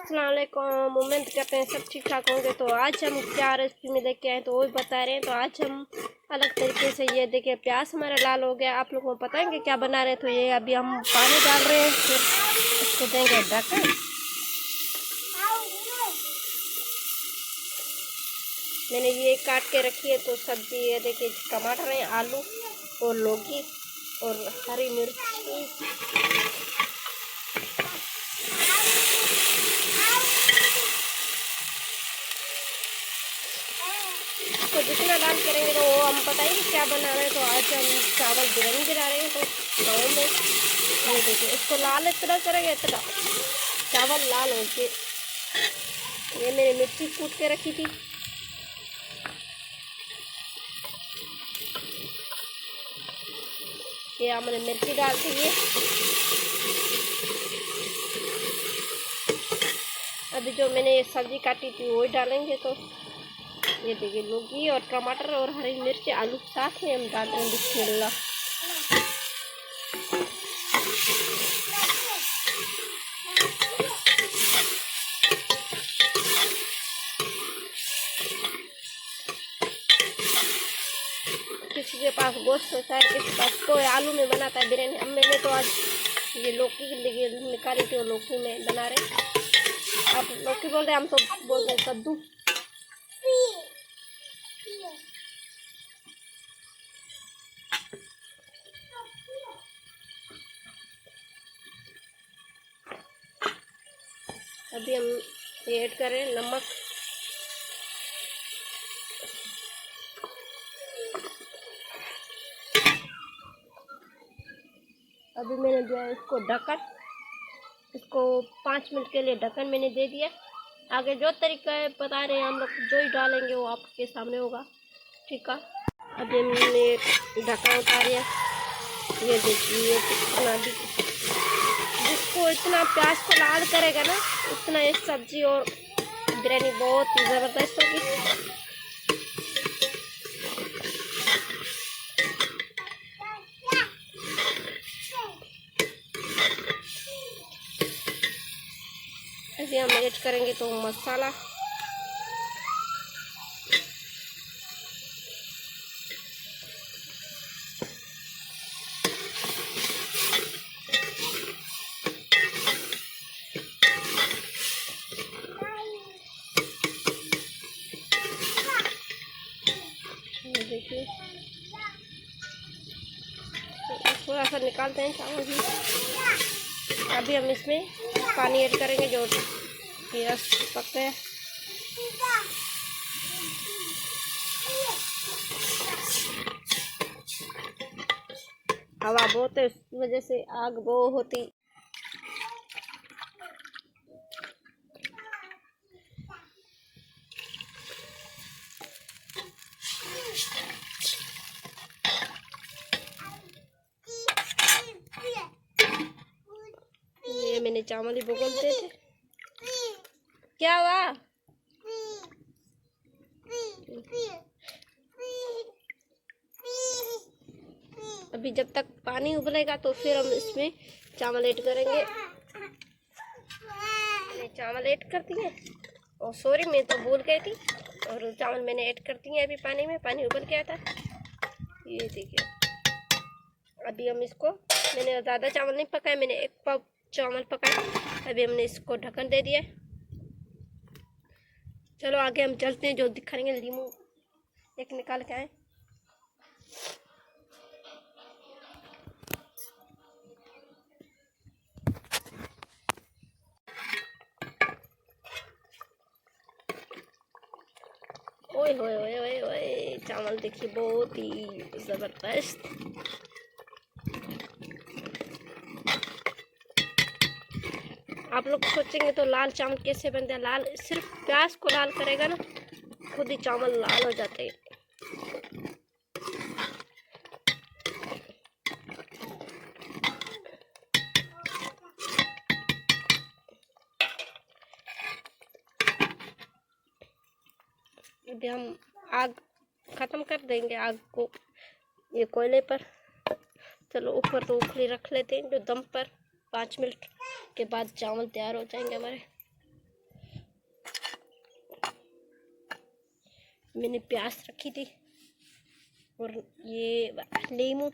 अस्सलाम वालेकुम। उम्मीद करते हैं सब ठीक ठाक होंगे। तो आज हम क्या रेसिपी में लेके आए तो वो भी बता रहे हैं। तो आज हम अलग तरीके से, ये देखिए प्याज हमारा लाल हो गया। आप लोगों को पता है कि क्या बना रहे हैं। तो ये अभी हम पानी डाल रहे हैं, फिर इसको देंगे ढक्कन। मैंने ये काट के रखी है। तो सब्जी ये देखिए, टमाटर है, आलू और लौकी और हरी मिर्ची। तो जितना डाल करेंगे तो वो हम पता ही क्या बना रहे हैं। तो आज हम चावल बिरयानी गिरा रहे हैं। तो गाँव में ये देखिए, इसको लाल इतना करेंगे, इतना चावल लाल हो के। ये मैंने मिर्ची कूट के रखी थी। ये हमने मिर्ची डाल दी है। अभी जो मैंने ये सब्जी काटी थी वही डालेंगे। तो ये देखिए, लौकी और टमाटर और हरी मिर्च आलू साथ में हम डाल रहे हैं। बिस्मिल्लाह। किसी के पास गोश्त होता है, किसी के पास कोई आलू में बनाता है बिरयानी। अब मैंने तो आज ये लौकी निकाली थी, लौकी में बना रहे। आप लौकी बोल रहे, हम तो बोल रहे कद्दू। अभी हम ये ऐड कर रहे हैं नमक। अभी मैंने दिया इसको ढक्कन। इसको 5 मिनट के लिए ढक्कन मैंने दे दिया। आगे जो तरीका है बता रहे हैं हम लोग, जो ही डालेंगे वो आपके सामने होगा। ठीक है। अभी हमने ढक्कन उतारिया। ये देखिए, कितना भी जिसको इतना प्याज को लाल करेगा ना, उतना ये सब्जी और बिरयानी बहुत ज़बरदस्त होगी। अभी हम ऐड करेंगे तो मसाला। देखिए, थोड़ा सा निकालते हैं चावल भी। अभी हम इसमें पानी ऐड करेंगे जो प्याज पक गया। हवा बहुत है, उसकी वजह से आग बहुत होती। ये मैंने चावल ही बोलते थे। क्या हुआ? अभी जब तक पानी उबलेगा तो फिर हम इसमें चावल ऐड करेंगे। मैंने चावल ऐड कर दिए। और सॉरी, मैं तो भूल गई थी। और चावल मैंने ऐड कर दिए अभी पानी में। पानी उबल गया था। ये देखिए, अभी हम इसको, मैंने ज़्यादा चावल नहीं पकाए, मैंने 1 पाव चावल पकाए। अभी हमने इसको ढक्कन दे दिया। चलो आगे हम चलते हैं, जो दिखाएंगे। लीमू एक निकाल के आए। ओए होए ओए ओए ओए, चावल देखिए बहुत ही ज़बरदस्त। आप लोग सोचेंगे तो लाल चावल कैसे बनते हैं। लाल सिर्फ प्याज को लाल करेगा ना, खुद ही चावल लाल हो जाते हैं। अभी हम आग ख़त्म कर देंगे, आग को ये कोयले पर। चलो ऊपर तो उखली रख लेते हैं जो दम पर। 5 मिनट के बाद चावल तैयार हो जाएंगे हमारे। मैंने प्याज रखी थी और ये नींबू